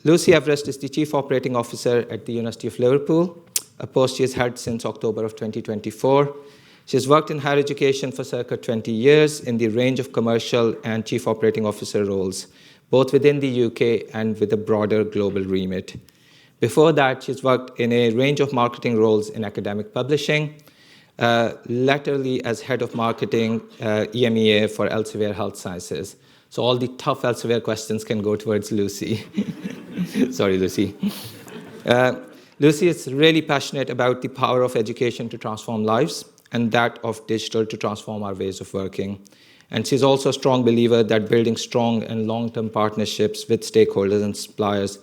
Lucy Everest is the Chief Operating Officer at the University of Liverpool, a post she has held since October of 2024. She has worked in higher education for circa 20 years in the range of commercial and Chief Operating Officer roles, both within the UK and with a broader global remit. Before that, she's worked in a range of marketing roles in academic publishing, latterly as Head of Marketing EMEA for Elsevier Health Sciences. So all the tough Elsevier questions can go towards Lucy. Sorry, Lucy. Lucy is really passionate about the power of education to transform lives and that of digital to transform our ways of working. And she's also a strong believer that building strong and long-term partnerships with stakeholders and suppliers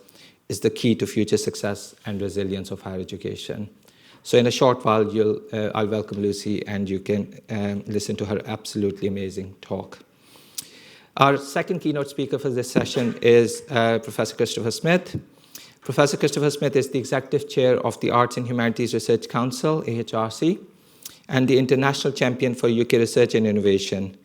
is the key to future success and resilience of higher education. So in a short while, I'll welcome Lucy, and you can listen to her absolutely amazing talk. Our second keynote speaker for this session is Professor Christopher Smith. Professor Christopher Smith is the Executive Chair of the Arts and Humanities Research Council, AHRC, and the International Champion for UK Research and Innovation.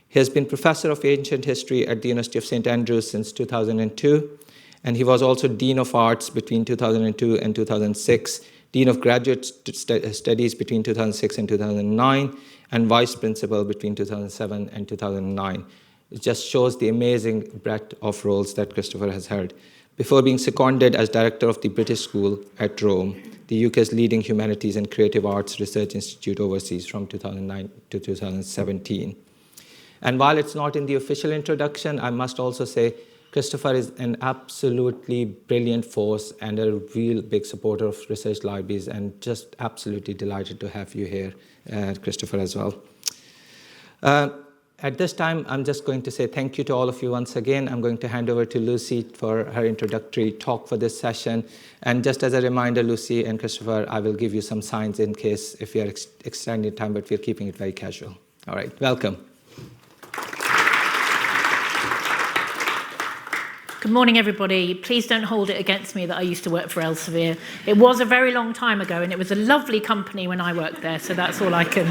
He has been Professor of Ancient History at the University of St. Andrews since 2002, and he was also Dean of Arts between 2002 and 2006, Dean of Graduate Studies between 2006 and 2009, and Vice Principal between 2007 and 2009. It just shows the amazing breadth of roles that Christopher has held, before being seconded as Director of the British School at Rome, the UK's leading humanities and creative arts research institute overseas from 2009 to 2017. And while it's not in the official introduction, I must also say Christopher is an absolutely brilliant force and a real big supporter of research libraries, and just absolutely delighted to have you here, Christopher, as well. At this time, I'm just going to say thank you to all of you once again. I'm going to hand over to Lucy for her introductory talk for this session. And just as a reminder, Lucy and Christopher, I will give you some signs in case if we are extending time, but we're keeping it very casual. All right, welcome. Good morning, everybody. Please don't hold it against me that I used to work for Elsevier. It was a very long time ago, and it was a lovely company when I worked there, so that's all I can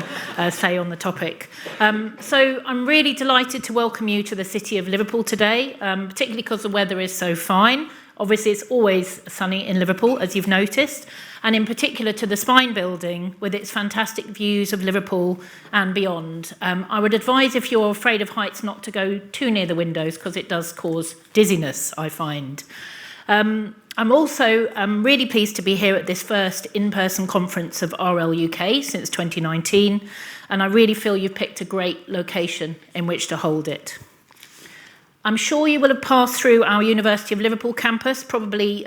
say on the topic. So I'm really delighted to welcome you to the city of Liverpool today, particularly because the weather is so fine. Obviously, it's always sunny in Liverpool, as you've noticed, and in particular to the Spine building with its fantastic views of Liverpool and beyond. I would advise, if you're afraid of heights, not to go too near the windows because it does cause dizziness, I find. I'm also really pleased to be here at this first in-person conference of RLUK since 2019, and I really feel you've picked a great location in which to hold it. I'm sure you will have passed through our University of Liverpool campus probably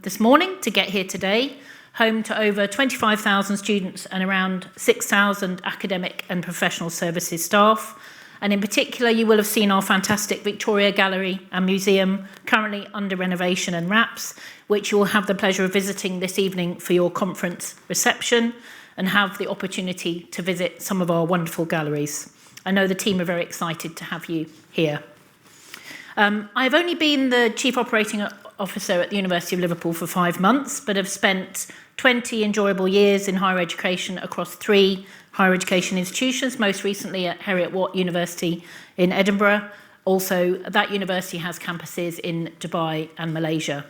this morning to get here today, home to over 25,000 students and around 6,000 academic and professional services staff. And in particular, you will have seen our fantastic Victoria Gallery and Museum, currently under renovation and wraps, which you will have the pleasure of visiting this evening for your conference reception and have the opportunity to visit some of our wonderful galleries. I know the team are very excited to have you here. I've only been the Chief Operating Officer at the University of Liverpool for 5 months, but have spent 20 enjoyable years in higher education across 3 higher education institutions, most recently at Heriot-Watt University in Edinburgh. Also, that university has campuses in Dubai and Malaysia.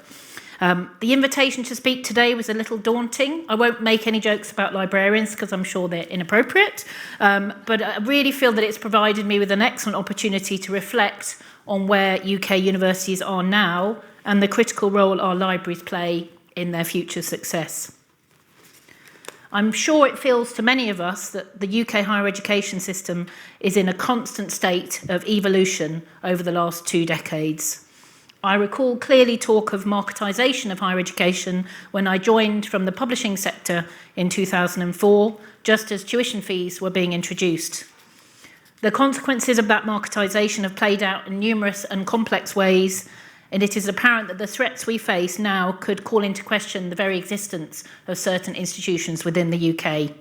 The invitation to speak today was a little daunting. I won't make any jokes about librarians because I'm sure they're inappropriate, but I really feel that it's provided me with an excellent opportunity to reflect on where UK universities are now and the critical role our libraries play in their future success. I'm sure it feels to many of us that the UK higher education system is in a constant state of evolution over the last 2 decades. I recall clearly talk of marketisation of higher education when I joined from the publishing sector in 2004, just as tuition fees were being introduced. The consequences of that marketisation have played out in numerous and complex ways, and it is apparent that the threats we face now could call into question the very existence of certain institutions within the UK.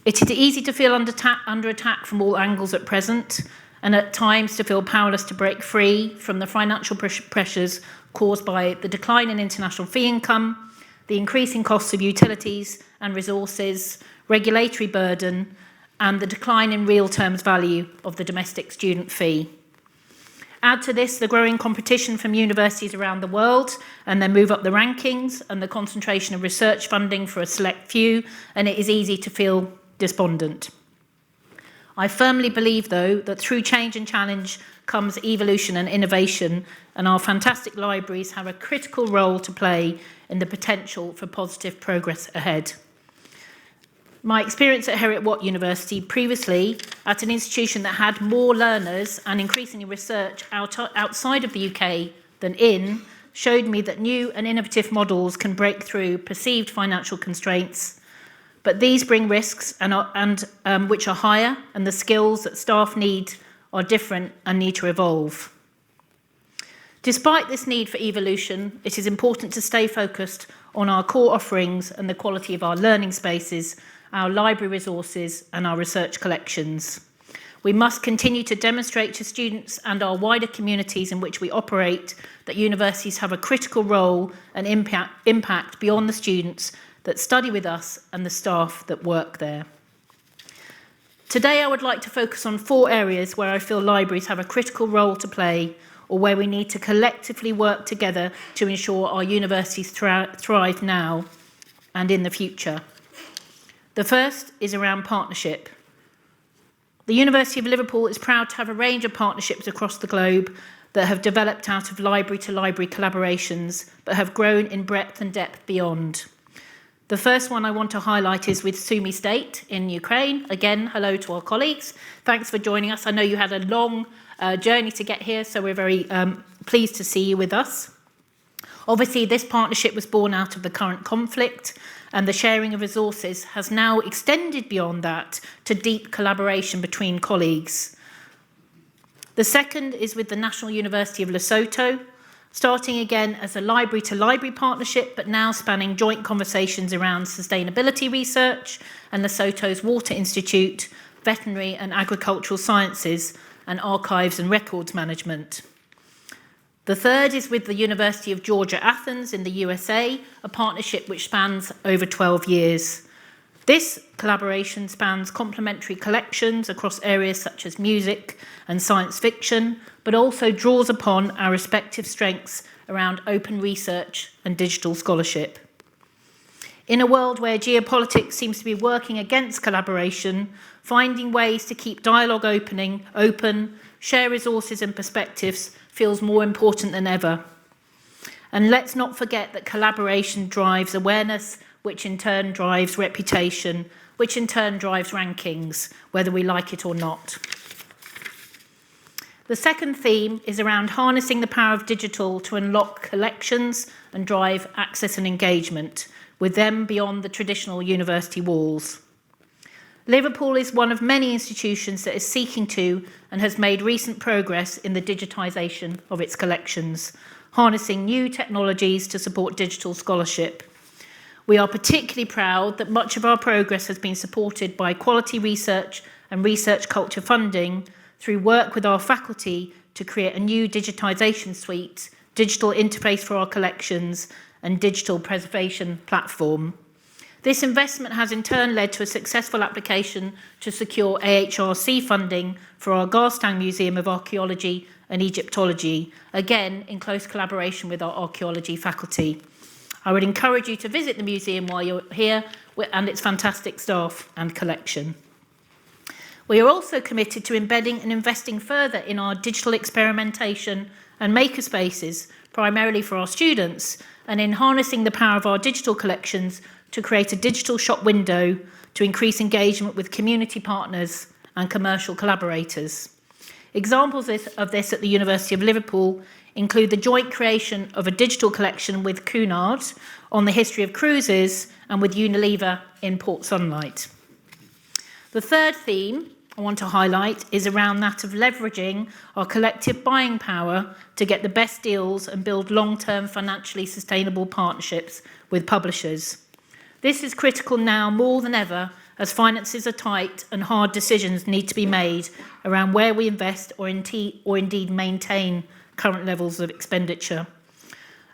It is easy to feel under attack from all angles at present, and at times to feel powerless to break free from the financial pressures caused by the decline in international fee income, the increasing costs of utilities and resources, regulatory burden, and the decline in real terms value of the domestic student fee. Add to this the growing competition from universities around the world and their move up the rankings and the concentration of research funding for a select few, and it is easy to feel despondent. I firmly believe, though, that through change and challenge comes evolution and innovation, and our fantastic libraries have a critical role to play in the potential for positive progress ahead. My experience at Heriot-Watt University, previously at an institution that had more learners and increasingly research outside of the UK than in, showed me that new and innovative models can break through perceived financial constraints, but these bring risks which are higher, and the skills that staff need are different and need to evolve. Despite this need for evolution, it is important to stay focused on our core offerings and the quality of our learning spaces, our library resources, and our research collections. We must continue to demonstrate to students and our wider communities in which we operate that universities have a critical role and impact beyond the students that study with us and the staff that work there. Today, I would like to focus on 4 areas where I feel libraries have a critical role to play, or where we need to collectively work together to ensure our universities thrive now and in the future. The first is around partnership. The University of Liverpool is proud to have a range of partnerships across the globe that have developed out of library-to-library collaborations, but have grown in breadth and depth beyond. The first one I want to highlight is with Sumy State in Ukraine. Again, hello to our colleagues. Thanks for joining us. I know you had a long journey to get here, so we're very pleased to see you with us. Obviously, this partnership was born out of the current conflict, and the sharing of resources has now extended beyond that to deep collaboration between colleagues. The second is with the National University of Lesotho, starting again as a library-to-library partnership, but now spanning joint conversations around sustainability research and Lesotho's Water Institute, Veterinary and Agricultural Sciences, and Archives and Records Management. The third is with the University of Georgia Athens in the USA, a partnership which spans over 12 years. This collaboration spans complementary collections across areas such as music and science fiction, but also draws upon our respective strengths around open research and digital scholarship. In a world where geopolitics seems to be working against collaboration, finding ways to keep dialogue open, share resources and perspectives feels more important than ever. And let's not forget that collaboration drives awareness, which in turn drives reputation, which in turn drives rankings, whether we like it or not. The second theme is around harnessing the power of digital to unlock collections and drive access and engagement with them beyond the traditional university walls. Liverpool is one of many institutions that is seeking to and has made recent progress in the digitisation of its collections, harnessing new technologies to support digital scholarship. We are particularly proud that much of our progress has been supported by quality research and research culture funding through work with our faculty to create a new digitisation suite, digital interface for our collections, and digital preservation platform. This investment has in turn led to a successful application to secure AHRC funding for our Garstang Museum of Archaeology and Egyptology, again in close collaboration with our archaeology faculty. I would encourage you to visit the museum while you're here and its fantastic staff and collection. We are also committed to embedding and investing further in our digital experimentation and makerspaces, primarily for our students, and in harnessing the power of our digital collections to create a digital shop window to increase engagement with community partners and commercial collaborators. Examples of this at the University of Liverpool include the joint creation of a digital collection with Cunard on the history of cruises and with Unilever in Port Sunlight. The third theme I want to highlight is around that of leveraging our collective buying power to get the best deals and build long-term financially sustainable partnerships with publishers. This is critical now more than ever as finances are tight and hard decisions need to be made around where we invest or indeed maintain current levels of expenditure.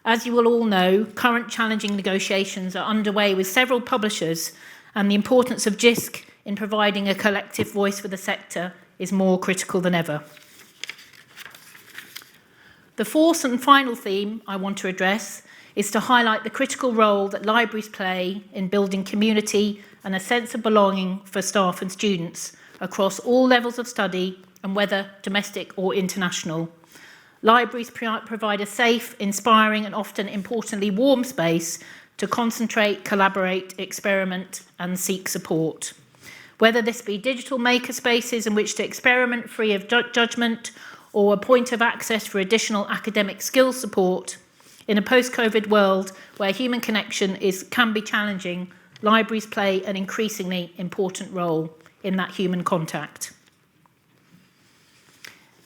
As you will all know, current challenging negotiations are underway with several publishers, and the importance of JISC in providing a collective voice for the sector is more critical than ever. The fourth and final theme I want to address is to highlight the critical role that libraries play in building community and a sense of belonging for staff and students across all levels of study and whether domestic or international. Libraries provide a safe, inspiring and often importantly warm space to concentrate, collaborate, experiment and seek support. Whether this be digital maker spaces in which to experiment free of judgment or a point of access for additional academic skills support, in a post-COVID world where human connection can be challenging, libraries play an increasingly important role in that human contact.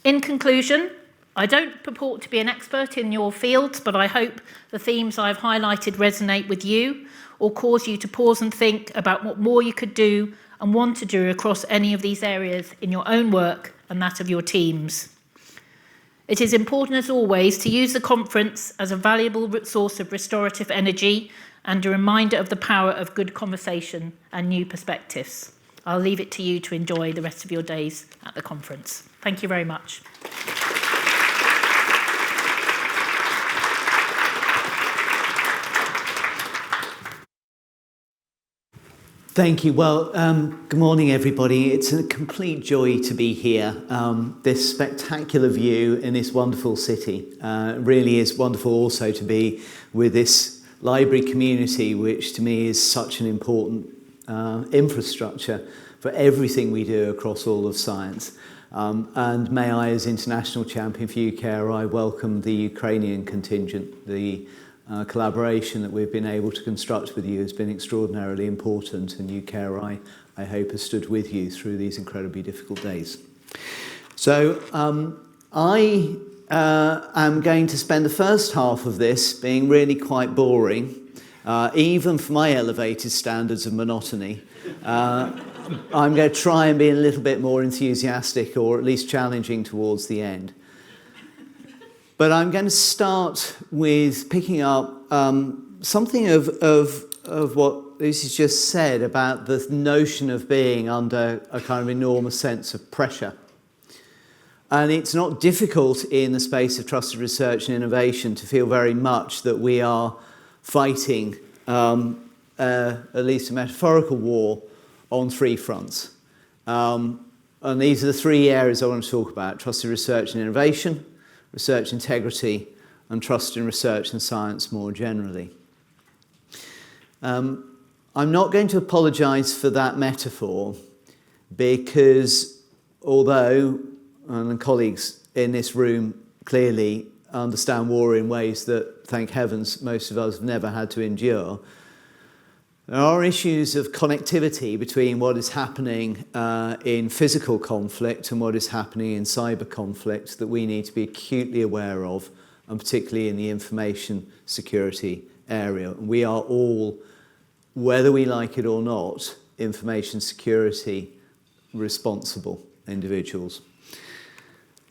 In conclusion, I don't purport to be an expert in your fields, but I hope the themes I've highlighted resonate with you or cause you to pause and think about what more you could do and want to do across any of these areas in your own work and that of your teams. It is important, as always, to use the conference as a valuable source of restorative energy and a reminder of the power of good conversation and new perspectives. I'll leave it to you to enjoy the rest of your days at the conference. Thank you very much. Thank you. Well, good morning, everybody. It's a complete joy to be here. This spectacular view in this wonderful city. It really is wonderful also to be with this library community, which to me is such an important infrastructure for everything we do across all of science. And may I, as international champion for UKRI, welcome the Ukrainian contingent. The collaboration that we've been able to construct with you has been extraordinarily important, and UKRI, I hope, has stood with you through these incredibly difficult days. So I am going to spend the first half of this being really quite boring, even for my elevated standards of monotony. I'm going to try and be a little bit more enthusiastic, or at least challenging towards the end. But I'm going to start with picking up something of what Lucy's just said about the notion of being under a kind of enormous sense of pressure. And it's not difficult in the space of trusted research and innovation to feel very much that we are fighting at least a metaphorical war on three fronts. And these are the three areas I want to talk about: trusted research and innovation, research integrity, and trust in research and science more generally. I'm not going to apologise for that metaphor, because although, and colleagues in this room clearly understand war in ways that, thank heavens, most of us have never had to endure, there are issues of connectivity between what is happening in physical conflict and what is happening in cyber conflict that we need to be acutely aware of, and particularly in the information security area. We are all, whether we like it or not, information security responsible individuals.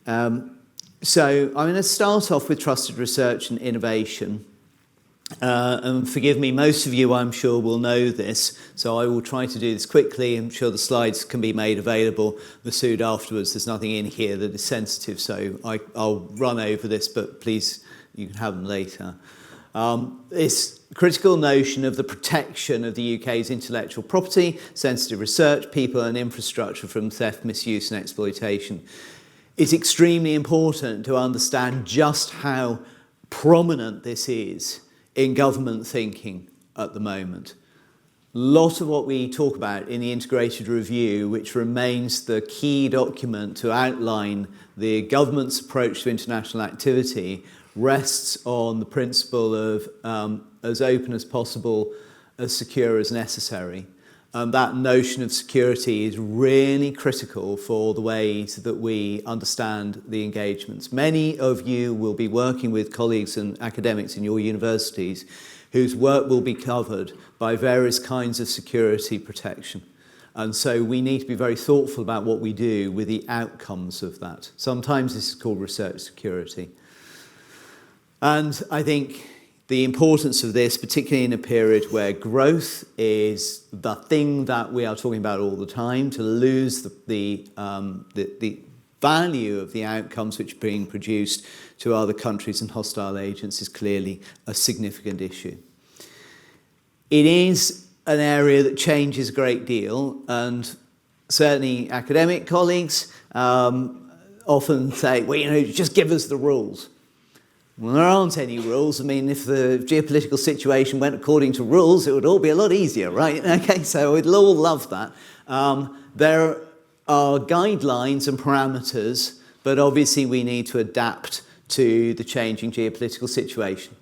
So I'm going to start off with trusted research and innovation. And forgive me, most of you, I'm sure, will know this, so I will try to do this quickly. I'm sure the slides can be made available. Masood, afterwards, there's nothing in here that is sensitive, so I'll run over this, but please, you can have them later. This critical notion of the protection of the UK's intellectual property, sensitive research, people and infrastructure from theft, misuse and exploitation. It's extremely important to understand just how prominent this is in government thinking at the moment. A lot of what we talk about in the integrated review, which remains the key document to outline the government's approach to international activity, rests on the principle of as open as possible, as secure as necessary. That notion of security is really critical for the ways that we understand the engagements. Many of you will be working with colleagues and academics in your universities whose work will be covered by various kinds of security protection. And so we need to be very thoughtful about what we do with the outcomes of that. Sometimes this is called research security. And I think the importance of this, particularly in a period where growth is the thing that we are talking about all the time, to lose the value of the outcomes which are being produced to other countries and hostile agents is clearly a significant issue. It is an area that changes a great deal, and certainly academic colleagues often say, well, just give us the rules. Well, there aren't any rules. I mean, if the geopolitical situation went according to rules, it would all be a lot easier, right? Okay, so we'd all love that. There are guidelines and parameters, but obviously we need to adapt to the changing geopolitical situation.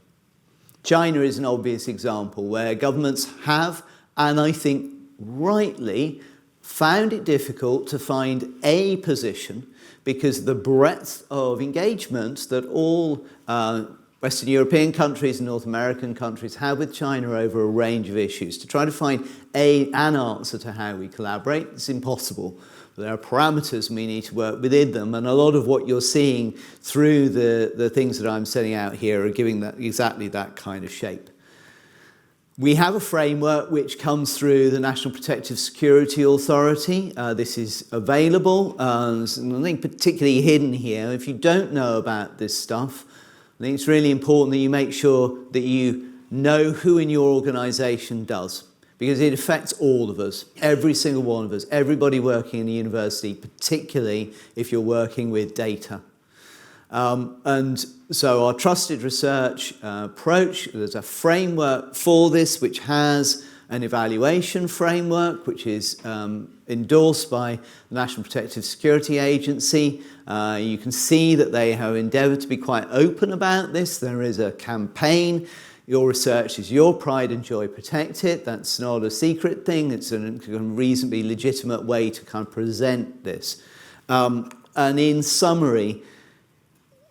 China is an obvious example where governments have, and I think rightly, found it difficult to find a position because the breadth of engagement that all Western European countries and North American countries have with China over a range of issues. To try to find an answer to how we collaborate is impossible. There are parameters and we need to work within them, and a lot of what you're seeing through the things that I'm setting out here are giving that exactly that kind of shape. We have a framework which comes through the National Protective Security Authority. This is available. There's nothing particularly hidden here. If you don't know about this stuff, I think it's really important that you make sure that you know who in your organisation does, because it affects all of us, every single one of us, everybody working in the university, particularly if you're working with data. And so our trusted research approach, there's a framework for this which has an evaluation framework which is endorsed by the National Protective Security Agency. You can see that they have endeavoured to be quite open about this. There is a campaign. Your research is your pride and joy, protect it. That's not a secret thing. It's a reasonably legitimate way to kind of present this. And in summary,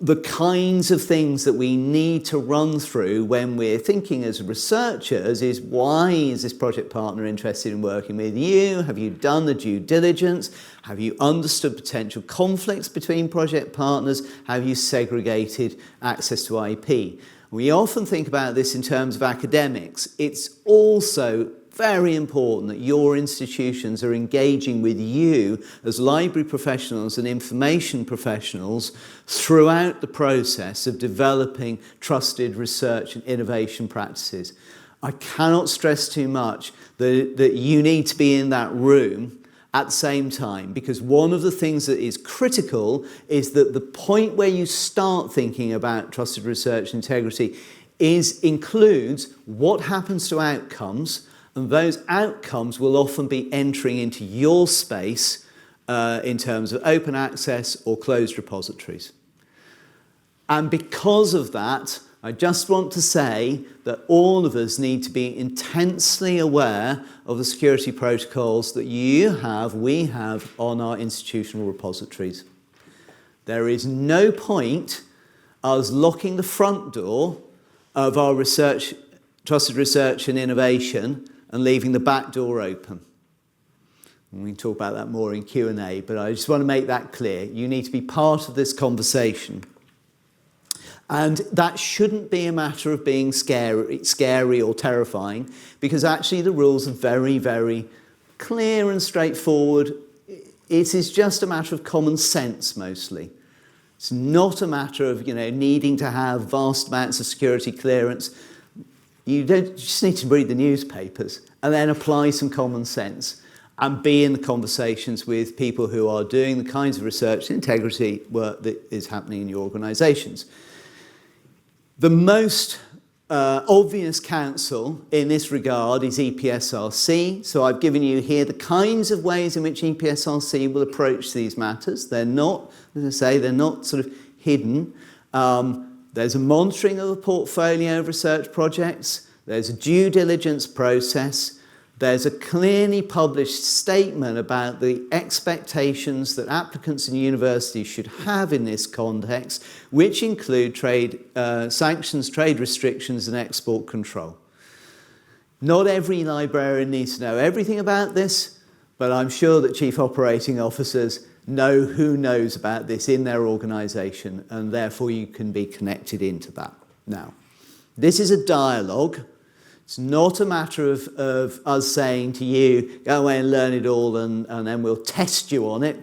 the kinds of things that we need to run through when we're thinking as researchers is, why is this project partner interested in working with you? Have you done the due diligence? Have you understood potential conflicts between project partners? Have you segregated access to IP? We often think about this in terms of academics. It's also very important that your institutions are engaging with you as library professionals and information professionals throughout the process of developing trusted research and innovation practices. I cannot stress too much that you need to be in that room at the same time, because one of the things that is critical is that the point where you start thinking about trusted research integrity includes what happens to outcomes. And those outcomes will often be entering into your space in terms of open access or closed repositories. And because of that, I just want to say that all of us need to be intensely aware of the security protocols that we have on our institutional repositories. There is no point us locking the front door of our research, trusted research and innovation, and leaving the back door open. And we can talk about that more in Q&A, but I just want to make that clear. You need to be part of this conversation. And that shouldn't be a matter of being scary or terrifying, because actually the rules are very, very clear and straightforward. It is just a matter of common sense mostly. It's not a matter of needing to have vast amounts of security clearance. You just need to read the newspapers and then apply some common sense and be in the conversations with people who are doing the kinds of research integrity work that is happening in your organisations. The most obvious counsel in this regard is EPSRC. So I've given you here the kinds of ways in which EPSRC will approach these matters. They're not, as I say, they're not sort of hidden. There's a monitoring of a portfolio of research projects. There's a due diligence process. There's a clearly published statement about the expectations that applicants and universities should have in this context, which include trade sanctions, trade restrictions, and export control. Not every librarian needs to know everything about this, but I'm sure that chief operating officers know who knows about this in their organisation, and therefore you can be connected into that. Now, this is a dialogue. It's not a matter of us saying to you, go away and learn it all and then we'll test you on it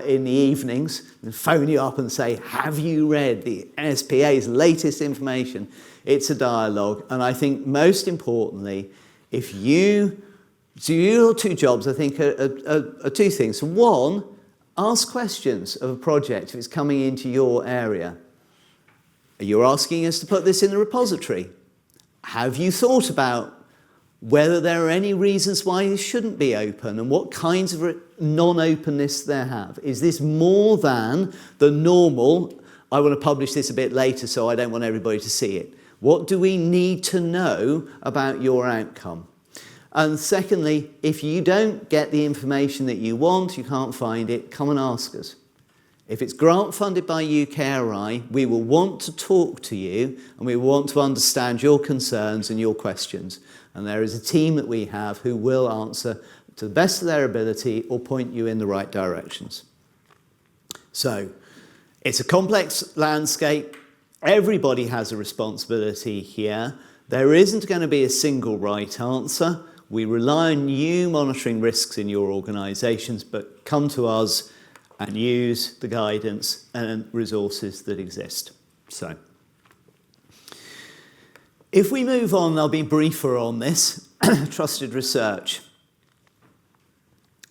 in the evenings and phone you up and say, have you read the NSPA's latest information? It's a dialogue. And I think most importantly, if you do your two jobs, I think are two things. One, ask questions of a project if it's coming into your area. You're asking us to put this in the repository. Have you thought about whether there are any reasons why this shouldn't be open and what kinds of non-openness they have? Is this more than the normal, I want to publish this a bit later so I don't want everybody to see it? What do we need to know about your outcome? And secondly, if you don't get the information that you want, you can't find it, come and ask us. If it's grant funded by UKRI, we will want to talk to you and we want to understand your concerns and your questions. And there is a team that we have who will answer to the best of their ability or point you in the right directions. So, it's a complex landscape. Everybody has a responsibility here. There isn't going to be a single right answer. We rely on you monitoring risks in your organisations, but come to us and use the guidance and resources that exist. So, if we move on, I'll be briefer on this. Trusted research.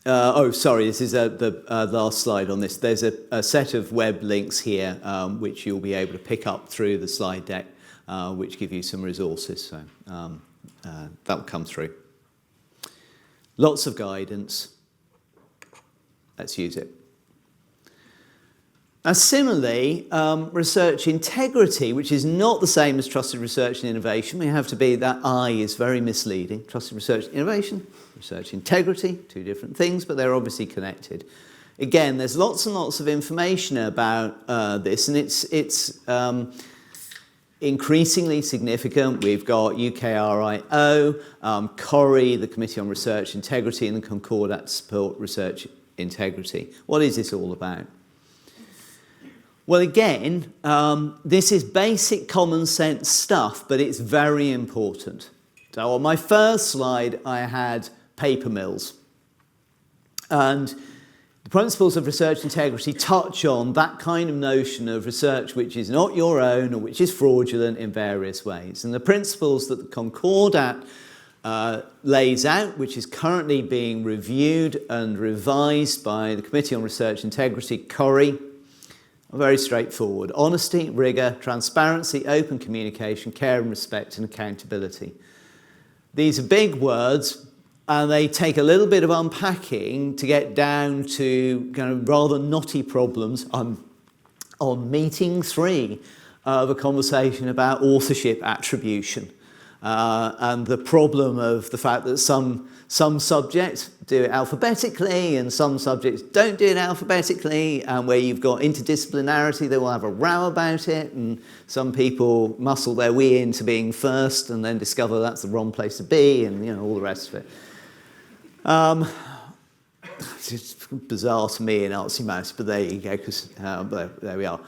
This is the last slide on this. There's a set of web links here, which you'll be able to pick up through the slide deck, which give you some resources. So that'll come through. Lots of guidance. Let's use it. Now, similarly, research integrity, which is not the same as trusted research and innovation. We have to be, that I is very misleading. Trusted research and innovation, research integrity, two different things, but they're obviously connected. Again, there's lots and lots of information about this, and it's increasingly significant. We've got UKRI, CORI, the Committee on Research Integrity, and the Concordat to support research integrity. What is this all about? Well, again, this is basic common sense stuff, but it's very important. So on my first slide, I had paper mills. And the principles of research integrity touch on that kind of notion of research which is not your own or which is fraudulent in various ways. And the principles that the Concordat lays out, which is currently being reviewed and revised by the Committee on Research Integrity, CORI, are very straightforward. Honesty, rigour, transparency, open communication, care and respect, and accountability. These are big words, and they take a little bit of unpacking to get down to kind of rather knotty problems. I'm on meeting 3 of a conversation about authorship attribution. And the problem of the fact that some subjects do it alphabetically and some subjects don't do it alphabetically, and where you've got interdisciplinarity, they will have a row about it, and some people muscle their way into being first and then discover that's the wrong place to be, and all the rest of it. It's bizarre to me in artsy mouse, but there you go, because there we are.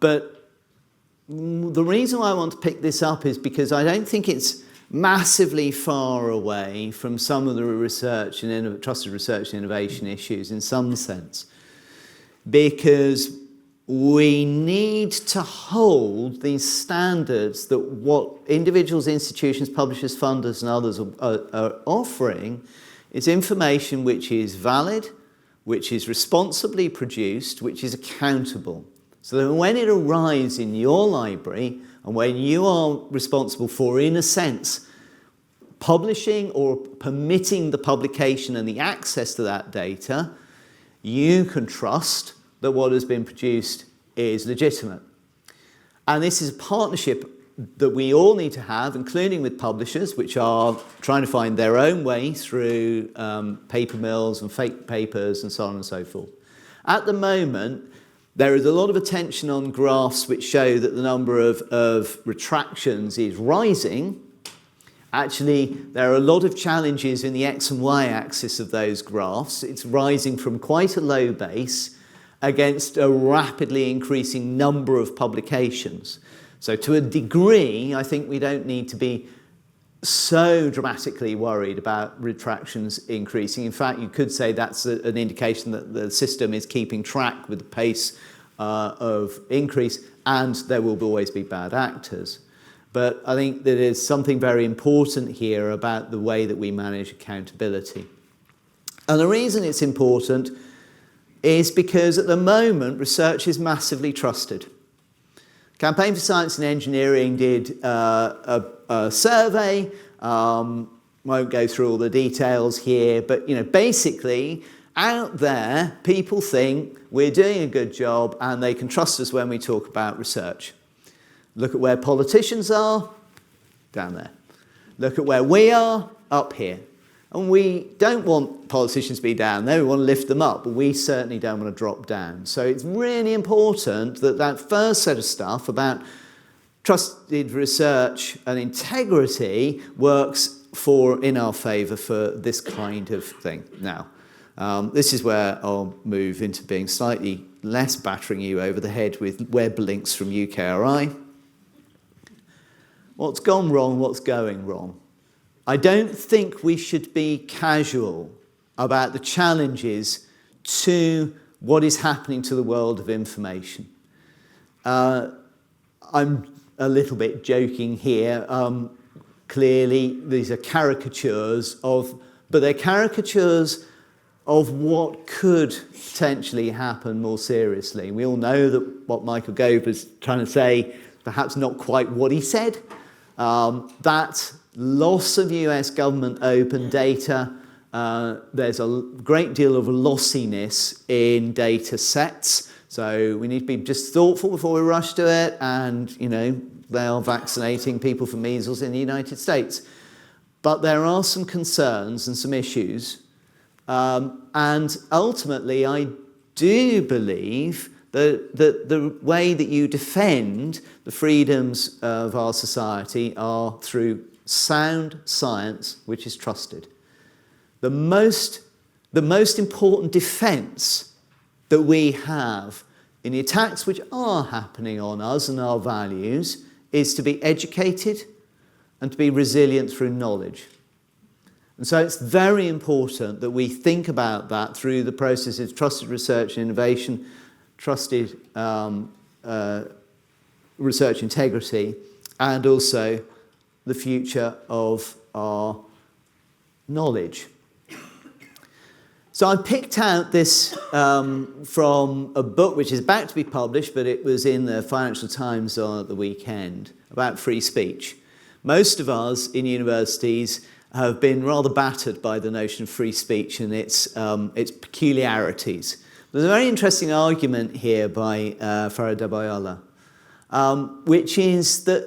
But the reason why I want to pick this up is because I don't think it's massively far away from some of the research and trusted research and innovation issues in some sense, because we need to hold these standards that what individuals, institutions, publishers, funders and others are offering is information which is valid, which is responsibly produced, which is accountable. So that when it arrives in your library and when you are responsible for, in a sense, publishing or permitting the publication and the access to that data, you can trust that what has been produced is legitimate. And this is a partnership that we all need to have, including with publishers, which are trying to find their own way through paper mills and fake papers and so on and so forth. At the moment, there is a lot of attention on graphs which show that the number of retractions is rising. Actually, there are a lot of challenges in the X and Y axis of those graphs. It's rising from quite a low base against a rapidly increasing number of publications. So to a degree, I think we don't need to be so dramatically worried about retractions increasing. In fact, you could say that's an indication that the system is keeping track with the pace of increase, and there will always be bad actors. But I think there is something very important here about the way that we manage accountability. And the reason it's important is because at the moment, research is massively trusted. Campaign for Science and Engineering did a survey. Won't go through all the details here, but basically, out there, people think we're doing a good job and they can trust us when we talk about research. Look at where politicians are, down there. Look at where we are, up here. And we don't want politicians to be down there, we want to lift them up, but we certainly don't want to drop down. So it's really important that that first set of stuff about trusted research and integrity works in our favour for this kind of thing. Now, this is where I'll move into being slightly less battering you over the head with web links from UKRI. What's gone wrong, what's going wrong? I don't think we should be casual about the challenges to what is happening to the world of information. I'm a little bit joking here. Clearly, these are caricatures but they're caricatures of what could potentially happen more seriously. We all know that what Michael Gove was trying to say, perhaps not quite what he said. That loss of US government open data, there's a great deal of lossiness in data sets. So we need to be just thoughtful before we rush to it. And, they are vaccinating people for measles in the United States. But there are some concerns and some issues. And ultimately, I do believe that the way that you defend the freedoms of our society are through sound science, which is trusted. The most important defense that we have in the attacks which are happening on us and our values is to be educated and to be resilient through knowledge. And so it's very important that we think about that through the processes of trusted research and innovation, trusted research integrity, and also the future of our knowledge. So I picked out this from a book which is about to be published, but it was in the Financial Times at the weekend, about free speech. Most of us in universities have been rather battered by the notion of free speech and its peculiarities. There's a very interesting argument here by Farah Dabayala, which is that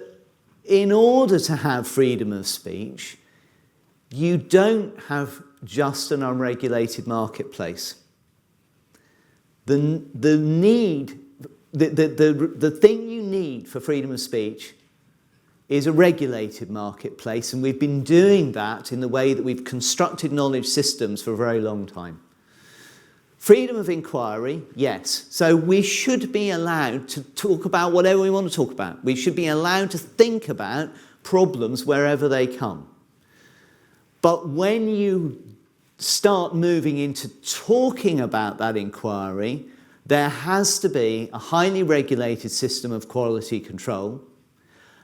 in order to have freedom of speech, you don't have just an unregulated marketplace. The thing you need for freedom of speech is a regulated marketplace, and we've been doing that in the way that we've constructed knowledge systems for a very long time. Freedom of inquiry, yes. So we should be allowed to talk about whatever we want to talk about. We should be allowed to think about problems wherever they come. But when you start moving into talking about that inquiry, there has to be a highly regulated system of quality control.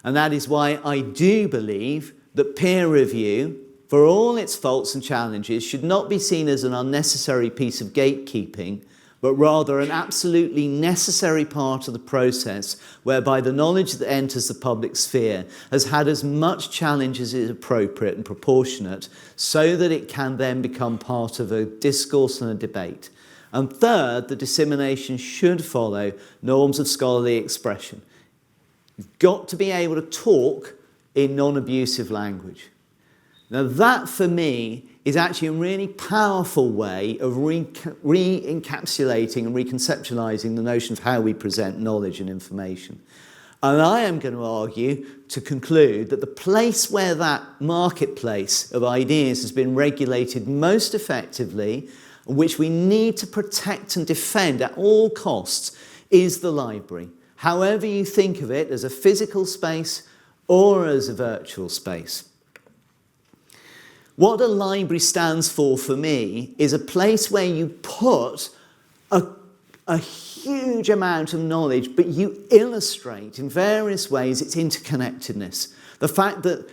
And that is why I do believe that peer review, for all its faults and challenges, should not be seen as an unnecessary piece of gatekeeping, but rather an absolutely necessary part of the process whereby the knowledge that enters the public sphere has had as much challenge as is appropriate and proportionate, so that it can then become part of a discourse and a debate. And third, the dissemination should follow norms of scholarly expression. You've got to be able to talk in non-abusive language. Now that, for me, is actually a really powerful way of re-encapsulating and reconceptualizing the notion of how we present knowledge and information. And I am going to argue, to conclude, that the place where that marketplace of ideas has been regulated most effectively, which we need to protect and defend at all costs, is the library. However you think of it, as a physical space or as a virtual space. What a library stands for me is a place where you put a huge amount of knowledge, but you illustrate in various ways its interconnectedness. The fact that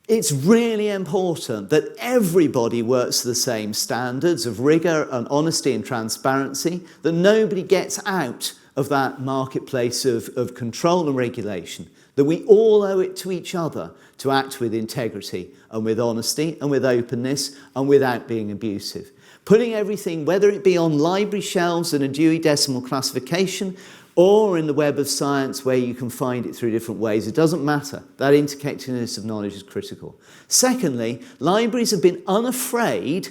it's really important that everybody works to the same standards of rigour and honesty and transparency, that nobody gets out of that marketplace of control and regulation, that we all owe it to each other to act with integrity and with honesty and with openness and without being abusive. Putting everything, whether it be on library shelves in a Dewey Decimal classification or in the web of science where you can find it through different ways, it doesn't matter. That interconnectedness of knowledge is critical. Secondly, libraries have been unafraid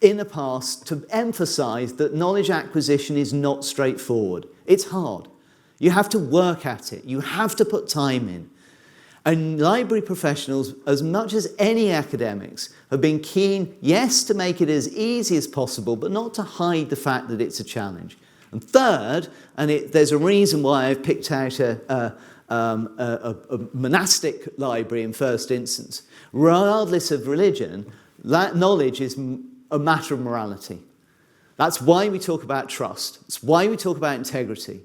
in the past to emphasise that knowledge acquisition is not straightforward. It's hard. You have to work at it. You have to put time in. And library professionals, as much as any academics, have been keen, yes, to make it as easy as possible, but not to hide the fact that it's a challenge. And third, and there's a reason why I've picked out a monastic library in first instance, regardless of religion, that knowledge is a matter of morality. That's why we talk about trust. It's why we talk about integrity.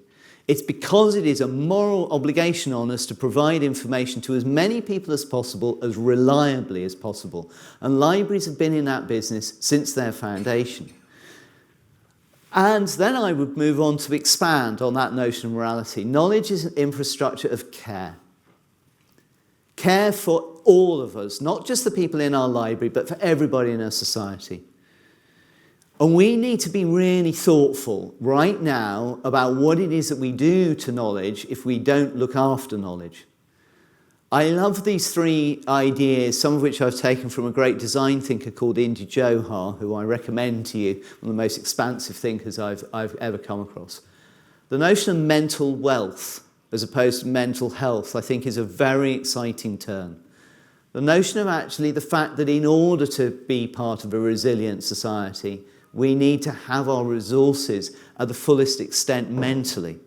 It's because it is a moral obligation on us to provide information to as many people as possible, as reliably as possible. And libraries have been in that business since their foundation. And then I would move on to expand on that notion of morality. Knowledge is an infrastructure of care. Care for all of us, not just the people in our library, but for everybody in our society. And we need to be really thoughtful right now about what it is that we do to knowledge if we don't look after knowledge. I love these three ideas, some of which I've taken from a great design thinker called Indy Johar, who I recommend to you, one of the most expansive thinkers I've ever come across. The notion of mental wealth as opposed to mental health, I think, is a very exciting term. The notion of actually the fact that in order to be part of a resilient society, we need to have our resources at the fullest extent mentally.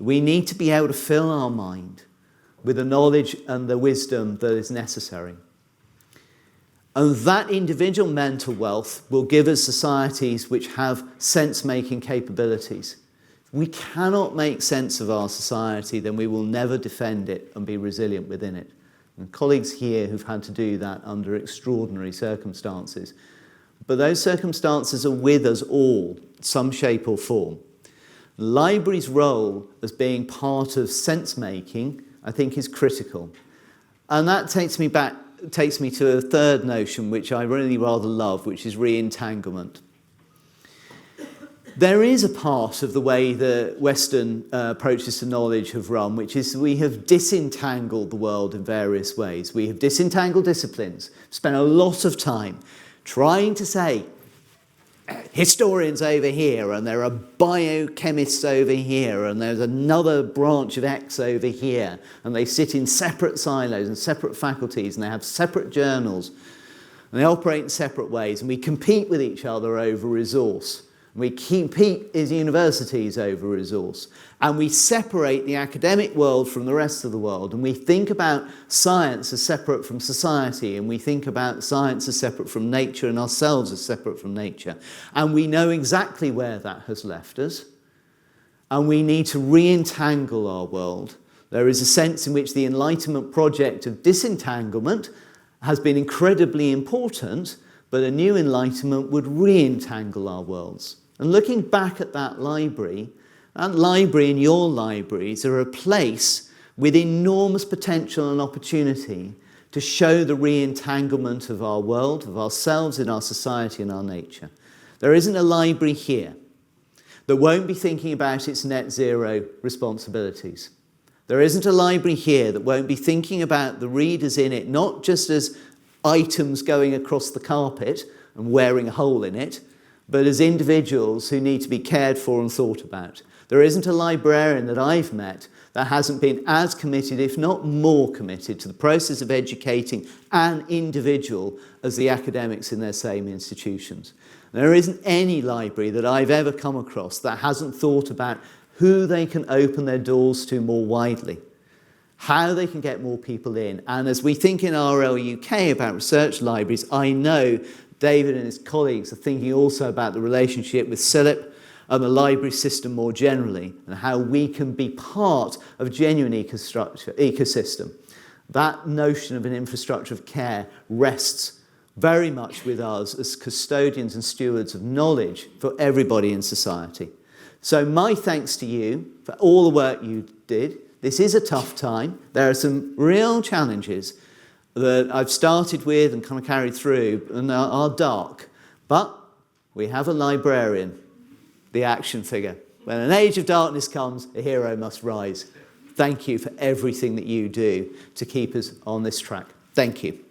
We need to be able to fill our mind with the knowledge and the wisdom that is necessary. And that individual mental wealth will give us societies which have sense-making capabilities. If we cannot make sense of our society, then we will never defend it and be resilient within it. And colleagues here who've had to do that under extraordinary circumstances. But those circumstances are with us all, some shape or form. Libraries' role as being part of sense-making, I think, is critical. And that takes me to a third notion, which I really rather love, which is re-entanglement. There is a part of the way the Western approaches to knowledge have run, which is we have disentangled the world in various ways. We have disentangled disciplines, spent a lot of time trying to say, historians over here, and there are biochemists over here, and there's another branch of X over here, and they sit in separate silos and separate faculties, and they have separate journals, and they operate in separate ways, and we compete with each other over resource. We compete as universities over resource, and we separate the academic world from the rest of the world, and we think about science as separate from society, and we think about science as separate from nature and ourselves as separate from nature. And we know exactly where that has left us, and we need to re-entangle our world. There is a sense in which the Enlightenment project of disentanglement has been incredibly important, but a new Enlightenment would re-entangle our worlds. And looking back at that library and your libraries are a place with enormous potential and opportunity to show the re-entanglement of our world, of ourselves, in our society and our nature. There isn't a library here that won't be thinking about its net zero responsibilities. There isn't a library here that won't be thinking about the readers in it, not just as items going across the carpet and wearing a hole in it, but as individuals who need to be cared for and thought about. There isn't a librarian that I've met that hasn't been as committed, if not more committed, to the process of educating an individual as the academics in their same institutions. There isn't any library that I've ever come across that hasn't thought about who they can open their doors to more widely. how they can get more people in. And as we think in RLUK about research libraries, I know David and his colleagues are thinking also about the relationship with CILIP and the library system more generally, and how we can be part of a genuine ecosystem. That notion of an infrastructure of care rests very much with us as custodians and stewards of knowledge for everybody in society. So my thanks to you for all the work you did. This is a tough time. There are some real challenges that I've started with and kind of carried through and are dark. But we have a librarian, the action figure. When an age of darkness comes, a hero must rise. Thank you for everything that you do to keep us on this track. Thank you.